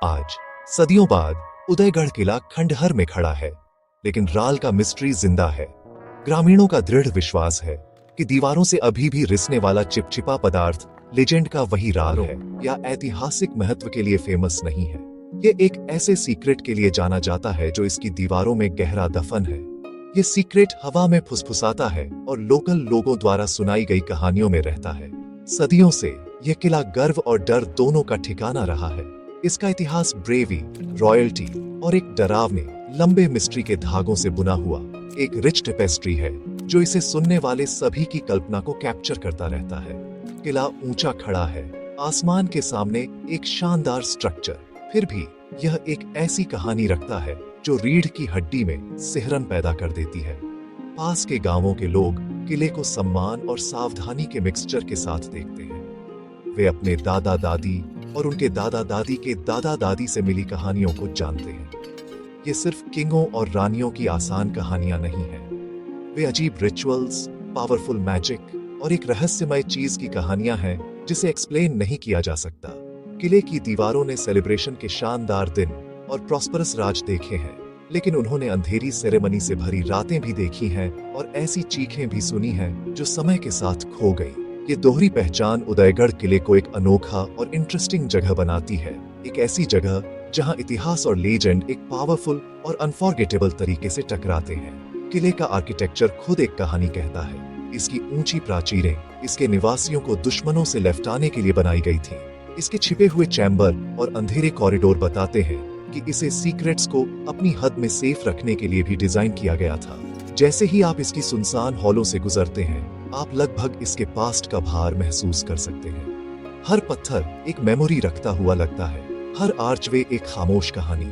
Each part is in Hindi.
आज सदियों बाद उदयगढ़ किला खंडहर में खड़ा है, लेकिन राल का मिस्ट्री जिंदा है। ग्रामीणों का दृढ़ विश्वास है कि दीवारों से अभी भी रिसने वाला चिपचिपा पदार्थ लेजेंड का वही राल है, या ऐतिहासिक महत्व के लिए फेमस नहीं है। ये एक ऐसे सीक्रेट के लिए जाना जाता है जो इसकी दीवारों में गहरा दफन है। ये सीक्रेट हवा में फुसफुसाता है और लोकल लोगों द्वारा सुनाई गई कहानियों में रहता है। सदियों से यह किला गर्व और डर दोनों का ठिकाना रहा है। इसका इतिहास ब्रेवी, रॉयल्टी और एक डरावने लंबे मिस्ट्री के धागों से बुना हुआ एक रिच टेपेस्ट्री है, जो इसे सुनने वाले सभी की कल्पना को कैप्चर करता रहता है। किला ऊंचा खड़ा है, आसमान के सामने एक शानदार स्ट्रक्चर, फिर भी यह एक ऐसी कहानी रखता है जो रीढ़ की हड्डी में सिहरन पैदा कर देती है। पास के गांवों के लोग किले को सम्मान और सावधानी के मिक्सचर के साथ देखते हैं। वे अपने दादा दादी और उनके दादा दादी के दादा दादी से मिली कहानियों को जानते हैं। ये सिर्फ किंगों और रानियों की आसान कहानियां नहीं है। वे अजीब रिचुअल्स, पावरफुल मैजिक और एक रहस्यमय चीज की कहानियां हैं जिसे एक्सप्लेन नहीं किया जा सकता। किले की दीवारों ने सेलिब्रेशन के शानदार दिन और प्रॉस्परस राज देखे हैं, लेकिन उन्होंने अंधेरी सेरेमनी से भरी रातें भी देखी हैं और ऐसी चीखें भी सुनी हैं जो समय के साथ खो गई। ये दोहरी पहचान उदयगढ़ किले को एक अनोखा और इंटरेस्टिंग जगह बनाती है, एक ऐसी जगह जहां इतिहास और लेजेंड एक पावरफुल और अनफॉरगेटेबल तरीके से टकराते हैं। किले का आर्किटेक्चर खुद एक कहानी कहता है। इसकी ऊंची प्राचीरें इसके निवासियों को दुश्मनों से लौटाने के लिए बनाई गई थी। इसके छिपे हुए चैम्बर और अंधेरे कॉरिडोर बताते हैं कि इसे सीक्रेट्स को अपनी हद में सेफ रखने के लिए भी डिजाइन किया गया था। जैसे ही आप इसकी सुनसान हॉलों से गुजरते हैं, आप लगभग इसके पास्ट का भार महसूस कर सकते हैं। हर पत्थर एक मेमोरी रखता हुआ लगता है, हर आर्चवे एक खामोश कहानी।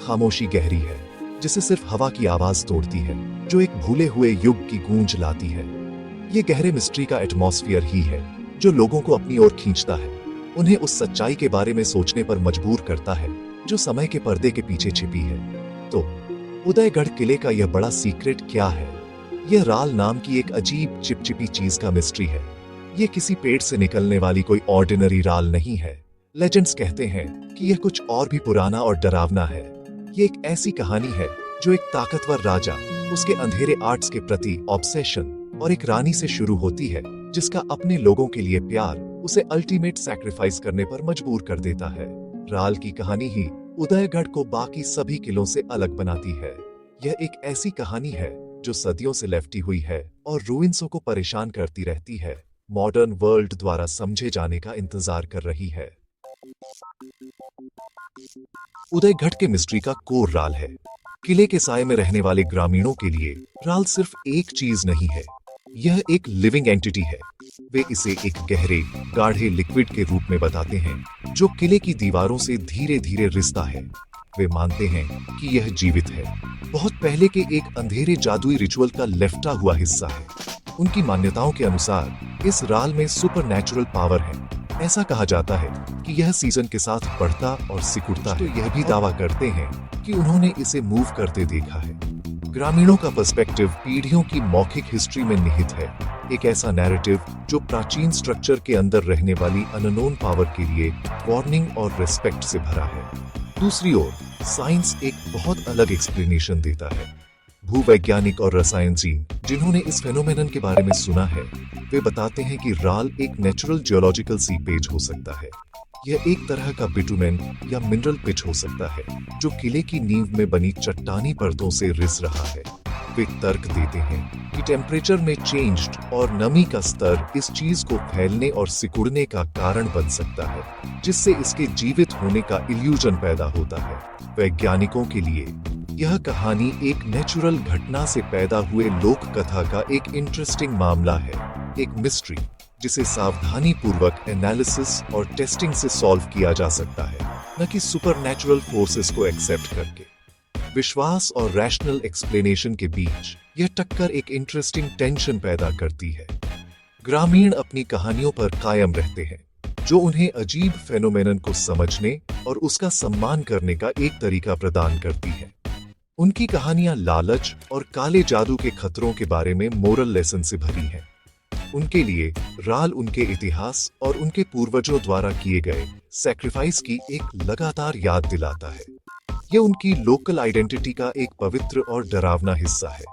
खामोशी गहरी है, जिसे सिर्फ हवा की आवाज तोड़ती है, जो एक भूले हुए युग की गूंज लाती है। ये गहरे मिस्ट्री का एटमॉस्फेयर ही है जो लोगों को अपनी ओर खींचता है, उन्हें उस सच्चाई के बारे में सोचने पर मजबूर करता है जो समय के पर्दे के पीछे छिपी है। तो उदयगढ़ किले का यह बड़ा सीक्रेट क्या है? यह राल नाम की एक अजीब चिपचिपी चीज का मिस्ट्री है। यह किसी पेड़ से निकलने वाली कोई ऑर्डिनरी राल नहीं है। लेजेंड्स कहते हैं कि यह कुछ और भी पुराना और डरावना है। यह एक ऐसी कहानी है जो एक ताकतवर राजा, उसके अंधेरे आर्ट्स के प्रति ऑब्सेशन और एक रानी से शुरू होती है जिसका अपने लोगों के लिए प्यार उसे अल्टीमेट सैक्रिफाइस करने पर मजबूर कर देता है। राल की कहानी ही उदयगढ़ को बाकी सभी किलों से अलग बनाती है। यह एक ऐसी कहानी है जो सदियों से लेफ्टी हुई है और रूइंसों को परेशान करती रहती है, मॉडर्न वर्ल्ड द्वारा समझे जाने का इंतजार कर रही है। उदयगढ़ के मिस्ट्री का कोर राल है। किले के साए में रहने वाले ग्रामीणों के लिए राल सिर्फ एक चीज नहीं है, यह एक लिविंग एंटिटी है। वे इसे एक गहरे, गाढ़े लिक्विड के रूप में बताते हैं जो किले की दीवारों से धीरे धीरे रिसता है। वे मानते हैं कि यह जीवित है, बहुत पहले के एक अंधेरे जादुई रिचुअल का लेफ्टा हुआ हिस्सा है। उनकी मान्यताओं के अनुसार इस राल में सुपरनैचुरल पावर है। ऐसा कहा जाता है कि यह सीजन के साथ बढ़ता और सिकुड़ता है। तो यह भी दावा करते हैं कि उन्होंने इसे मूव करते देखा है। ग्रामीणों का पर्सपेक्टिव पीढ़ियों की मौखिक हिस्ट्री में निहित है, एक ऐसा नैरेटिव जो प्राचीन स्ट्रक्चर के अंदर रहने वाली अननोन पावर के लिए वार्निंग और रिस्पेक्ट से भरा है। दूसरी ओर साइंस एक बहुत अलग एक्सप्लेनेशन देता है। भूवैज्ञानिक और रसायनजीन जिन्होंने इस फेनोमेनन के बारे में सुना है, वे बताते हैं कि राल एक नेचुरल जियोलॉजिकल सीपेज हो सकता है। यह एक तरह का बिटुमेन या मिनरल पिच हो सकता है जो किले की नींव में बनी चट्टानी परतों से रिस रहा है। वे तर्क देते हैं कि टेम्परेचर में चेंज और नमी का स्तर इस चीज को फैलने और सिकुड़ने का कारण बन सकता है, जिससे इसके जीवित होने का इल्यूजन पैदा होता है। वैज्ञानिकों के लिए यह कहानी एक नेचुरल घटना से पैदा हुए लोक कथा का एक इंटरेस्टिंग मामला है, एक मिस्ट्री जिसे सावधानी पूर्वक एनालिसिस और टेस्टिंग से सॉल्व किया जा सकता है, न कि सुपरनैचुरल फोर्सेस को एक्सेप्ट करके। विश्वास और रैशनल एक्सप्लेनेशन के बीच यह टक्कर एक इंटरेस्टिंग टेंशन पैदा करती है। ग्रामीण अपनी कहानियों पर कायम रहते हैं, जो उन्हें अजीब फेनोमेनन को समझने और उसका सम्मान करने का एक तरीका प्रदान करती है। उनकी कहानियां लालच और काले जादू के खतरों के बारे में मोरल लेसन से भरी हैं। उनके लिए राल उनके इतिहास और उनके पूर्वजों द्वारा किए गए सैक्रिफाइस की एक लगातार याद दिलाता है। यह उनकी लोकल आइडेंटिटी का एक पवित्र और डरावना हिस्सा है।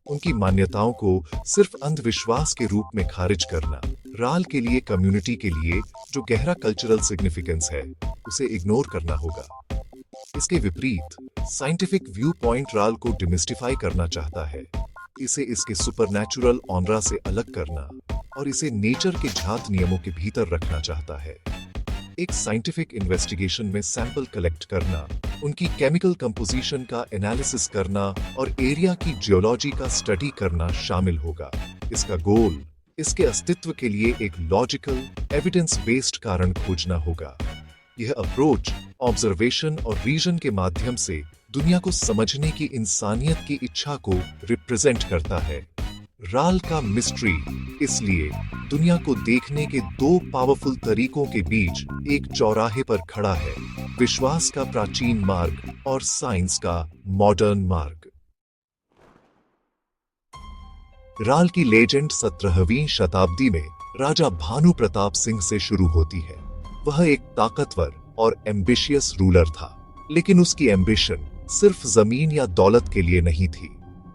उनकी मान्यताओं को सिर्फ अंधविश्वास के रूप में खारिज करना राल के लिए कम्युनिटी के लिए जो गहरा कल्चरल सिग्निफिकेंस है उसे इग्नोर करना होगा। इसके विपरीत साइंटिफिक व्यू पॉइंट राल को डिमिस्टिफाई करना चाहता है, इसे इसके सुपरनैचुरल ऑनरा से अलग करना और इसे नेचर के झात नियमों के भीतर रखना चाहता है। एक साइंटिफिक इन्वेस्टिगेशन में सैंपल कलेक्ट करना, उनकी केमिकल कंपोजिशन का एनालिसिस करना और एरिया की जियोलॉजी का स्टडी करना शामिल होगा। इसका गोल इसके अस्तित्व के लिए एक लॉजिकल, एविडेंस बेस्ड कारण खोजना होगा। यह अप्रोच ऑब्जर्वेशन और रीजन के माध्यम से दुनिया को समझने की इंसानियत की इच्छा को रिप्रेजेंट करता है। राल का मिस्ट्री इसलिए दुनिया को देखने के दो पावरफुल तरीकों के बीच एक चौराहे पर खड़ा है, विश्वास का प्राचीन मार्ग और साइंस का मॉडर्न मार्ग। राल की लेजेंड 17वीं शताब्दी में राजा भानु प्रताप सिंह से शुरू होती है। वह एक ताकतवर और एम्बिशियस रूलर था, लेकिन उसकी एम्बिशन सिर्फ जमीन या दौलत के लिए नहीं थी।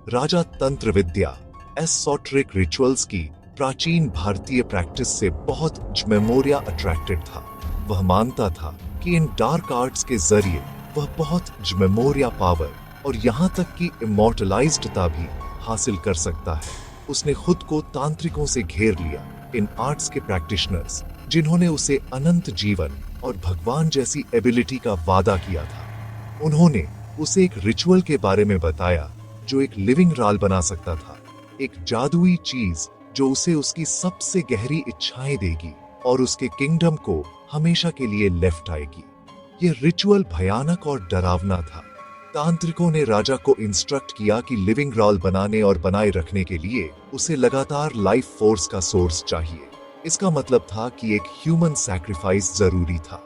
राजा तंत्र विद्या, एसोटेरिक रिचुअल्स की प्राचीन भारतीय प्रैक्टिस से बहुत ज्मेमोरिया अट्रैक्टेड था। वह मानता था कि इन डार्क आर्ट्स के जरिए वह बहुत ज्मेमोरिया पावर और यहाँ तक कि इमॉर्टलाइज्डता भी हासिल कर सकता है। उसने खुद को तांत्रिकों से घेर लिया, इन आर्ट्स के प्रैक्टिशनर्स जिन्होंने उसे अनंत जीवन और भगवान जैसी एबिलिटी का वादा किया था। उन्होंने उसे एक रिचुअल के बारे में बताया जो एक लिविंग राल बना सकता था, एक जादुई चीज जो उसे उसकी सबसे गहरी इच्छाएं देगी और उसके किंगडम को हमेशा के लिए लेफ्ट आएगी। यह रिचुअल भयानक और डरावना था। तांत्रिकों ने राजा को इंस्ट्रक्ट किया कि लिविंग राल बनाने और बनाए रखने के लिए उसे लगातार लाइफ फोर्स का सोर्स चाहिए। इसका मतलब था कि एक ह्यूमन सैक्रिफाइस जरूरी था।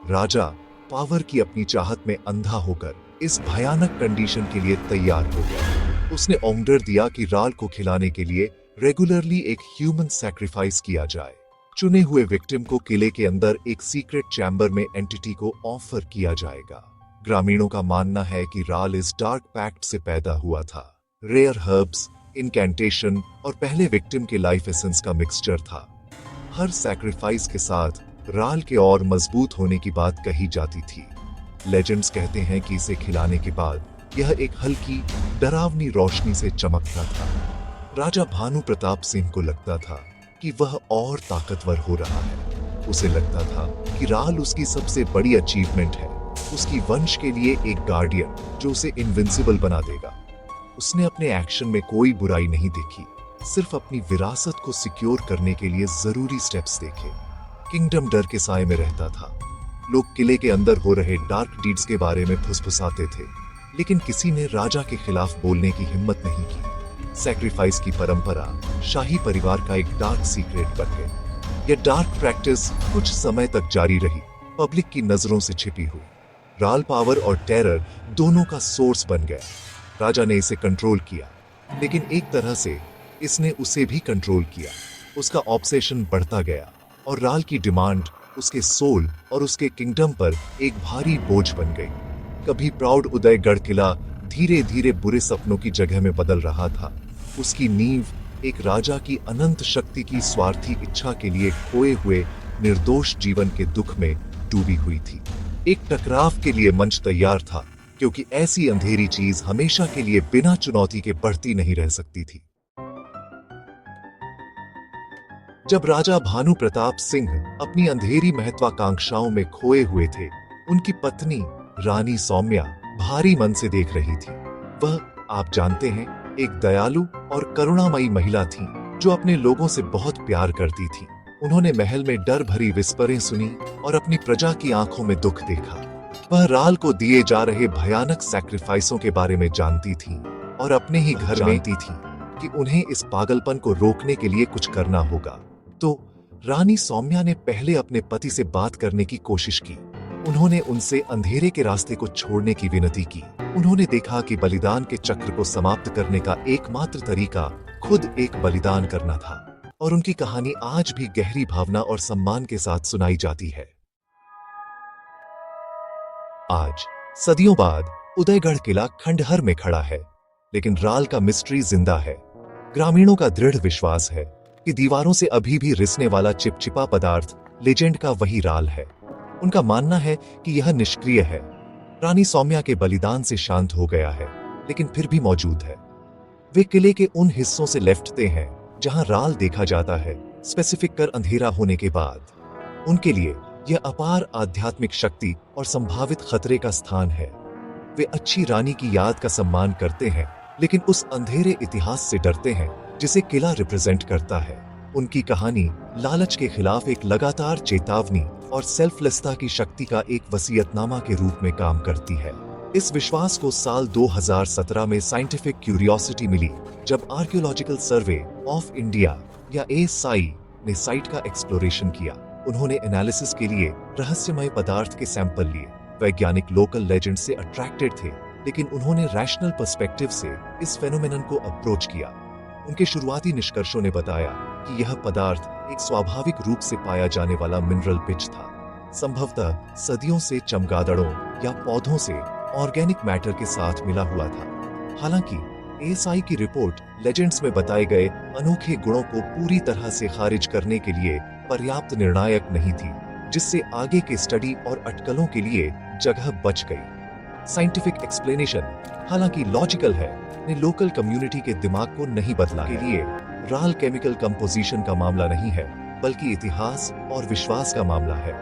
राजा पावर की अपनी चाहत में अंधा होकर इस भयानक कंडीशन के लिए तैयार हो गया। उसने ऑर्डर दिया कि राल को खिलाने के लिए रेगुलरली एक ह्यूमन सैक्रिफाइस किया जाए। चुने हुए विक्टिम को किले के अंदर एक सीक्रेट चैम्बर में एंटिटी को ऑफर किया जाएगा। ग्रामीणों का मानना है कि राल इस डार्क पैक्ट से पैदा हुआ था। रेयर हर्ब्स, इनकैंटेशन और पहले विक्टिम के लाइफ एसेंस का मिक्सचर था। हर सैक्रिफाइस के साथ राल के और मजबूत होने की बात कही जाती थी। लेजेंड्स कहते हैं कि इसे खिलाने के बाद यह एक हल्की डरावनी रोशनी से चमकता था। राजा भानु प्रताप सिंह को लगता था कि वह और ताकतवर हो रहा है। उसे लगता था कि राल उसकी सबसे बड़ी अचीवमेंट है, उसकी वंश के लिए एक गार्डियन जो उसे इनविंसिबल बना देगा। उसने अपने एक्शन में कोई बुराई नहीं देखी, सिर्फ अपनी विरासत को सिक्योर करने के लिए जरूरी स्टेप्स देखे। किंगडम डर के साए में रहता था। लोग किले के अंदर हो रहे डार्क डीड्स के बारे में फुसफुसाते थे, लेकिन किसी ने राजा के खिलाफ बोलने की हिम्मत नहीं की। सैक्रिफाइस की परंपरा शाही परिवार का एक डार्क सीक्रेट बन गई। यह डार्क प्रैक्टिस कुछ समय तक जारी रही, पब्लिक की नजरों से छिपी हुई। राल पावर और टेरर दोनों का सोर्स बन गया। राजा ने इसे कंट्रोल किया, लेकिन एक तरह से इसने उसे भी कंट्रोल किया। उसका ऑब्सेशन बढ़ता गया और राल की डिमांड उसके सोल और उसके किंगडम पर एक भारी बोझ बन गई। कभी प्राउड उदयगढ़ किला धीरे धीरे बुरे सपनों की जगह में बदल रहा था। उसकी नींव एक राजा की अनंत शक्ति की स्वार्थी इच्छा के लिए खोए हुए निर्दोष जीवन के दुख में डूबी हुई थी। एक टकराव के लिए मंच तैयार था, क्योंकि ऐसी अंधेरी चीज हमेशा के लिए बिना चुनौती के बढ़ती नहीं रह सकती थी। जब राजा भानु प्रताप सिंह अपनी अंधेरी महत्वाकांक्षाओं में खोए हुए थे, उनकी पत्नी रानी सौम्या भारी मन से देख रही थी। वह, आप जानते हैं, एक दयालु और करुणामयी महिला थी जो अपने लोगों से बहुत प्यार करती थी। उन्होंने महल में डर भरी विस्परें सुनी और अपनी प्रजा की आंखों में दुख देखा। वह राल को दिए जा रहे भयानक सैक्रिफाइसों के बारे में जानती थी और अपने ही घर जानती थी कि उन्हें इस पागलपन को रोकने के लिए कुछ करना होगा। तो रानी सौम्या ने पहले अपने पति से बात करने की कोशिश की। उन्होंने उनसे अंधेरे के रास्ते को छोड़ने की विनती की। उन्होंने देखा कि बलिदान के चक्र को समाप्त करने का एकमात्र तरीका खुद एक बलिदान करना था। और उनकी कहानी आज भी गहरी भावना और सम्मान के साथ सुनाई जाती है। आज सदियों बाद उदयगढ़ किला खंडहर में खड़ा है, लेकिन राल का मिस्ट्री जिंदा है। ग्रामीणों का दृढ़ विश्वास है कि दीवारों से अभी भी रिसने वाला चिपचिपा पदार्थ लेजेंड का वही राल है। उनका मानना है कि यह निष्क्रिय है, रानी सौम्या के बलिदान से शांत हो गया है, लेकिन फिर भी मौजूद है। वे किले के उन हिस्सों से लेफ्टते हैं जहां राल देखा जाता है, स्पेसिफिक कर अंधेरा होने के बाद। उनके लिए यह अपार आध्यात्मिक शक्ति और संभावित खतरे का स्थान है। वे अच्छी रानी की याद का सम्मान करते हैं, लेकिन उस अंधेरे इतिहास से डरते हैं जिसे किला रिप्रेजेंट करता है। उनकी कहानी लालच के खिलाफ एक लगातार चेतावनी और सेल्फलेसता की शक्ति का एक वसीयतनामा के रूप में काम करती है। इस विश्वास को साल 2017 में साइंटिफिक क्यूरियोसिटी मिली, जब आर्कियोलॉजिकल सर्वे ऑफ इंडिया या एएसआई ने साइट का एक्सप्लोरेशन किया। उन्होंने एनालिसिस के लिए रहस्यमय पदार्थ के सैंपल लिए। वैज्ञानिक लोकल लेजेंड से अट्रैक्टेड थे, लेकिन उन्होंने रैशनल पर्सपेक्टिव से इस फेनोमेनन को अप्रोच किया। उनके शुरुआती निष्कर्षों ने बताया कि यह पदार्थ एक स्वाभाविक रूप से पाया जाने वाला मिनरल पिच था, संभवतः सदियों से चमगादड़ों या पौधों से ऑर्गेनिक मैटर के साथ मिला हुआ था। हालांकि एएसआई की रिपोर्ट लेजेंड्स में बताए गए अनोखे गुणों को पूरी तरह से खारिज करने के लिए पर्याप्त निर्णायक नहीं थी, जिससे आगे के स्टडी और अटकलों के लिए जगह बच गई। साइंटिफिक एक्सप्लेनेशन, हालांकि लॉजिकल है, ने लोकल कम्युनिटी के दिमाग को नहीं बदला। के लिए राल केमिकल कंपोजिशन का मामला नहीं है, बल्कि इतिहास और विश्वास का मामला है।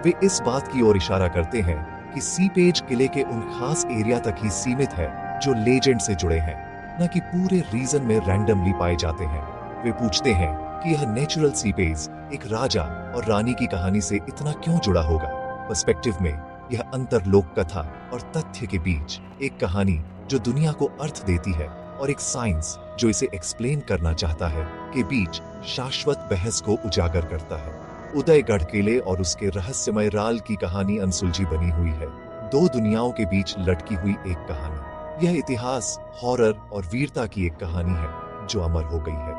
वे इस बात की ओर इशारा करते हैं कि सीपेज किले के उन खास एरिया तक ही सीमित है जो लेजेंड से जुड़े हैं, न कि पूरे रीजन में रैंडमली पाए जाते हैं। वे पूछते हैं कि यह नेचुरल सीपेज एक राजा और रानी की कहानी से इतना क्यों जुड़ा होगा। पर्सपेक्टिव में यह अंतर लोक कथा और तथ्य के बीच एक कहानी जो दुनिया को अर्थ देती है और एक साइंस जो इसे एक्सप्लेन करना चाहता है के बीच शाश्वत बहस को उजागर करता है। उदयगढ़ किले और उसके रहस्यमय राल की कहानी अनसुलझी बनी हुई है, दो दुनियाओं के बीच लटकी हुई एक कहानी। यह इतिहास, हॉरर और वीरता की एक कहानी है जो अमर हो गई है।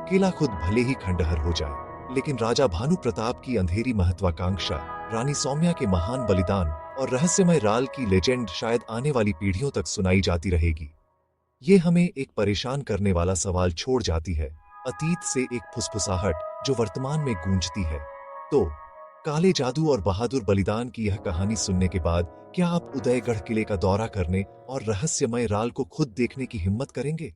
किला खुद भले ही खंडहर हो जाए, लेकिन राजा भानु प्रताप की अंधेरी महत्वाकांक्षा, रानी सौम्या के महान बलिदान और रहस्यमय राल की लेजेंड शायद आने वाली पीढ़ियों तक सुनाई जाती रहेगी। ये हमें एक परेशान करने वाला सवाल छोड़ जाती है, अतीत से एक फुसफुसाहट जो वर्तमान में गूंजती है। तो काले जादू और बहादुर बलिदान की यह कहानी सुनने के बाद क्या आप उदयगढ़ किले का दौरा करने और रहस्यमय राल को खुद देखने की हिम्मत करेंगे?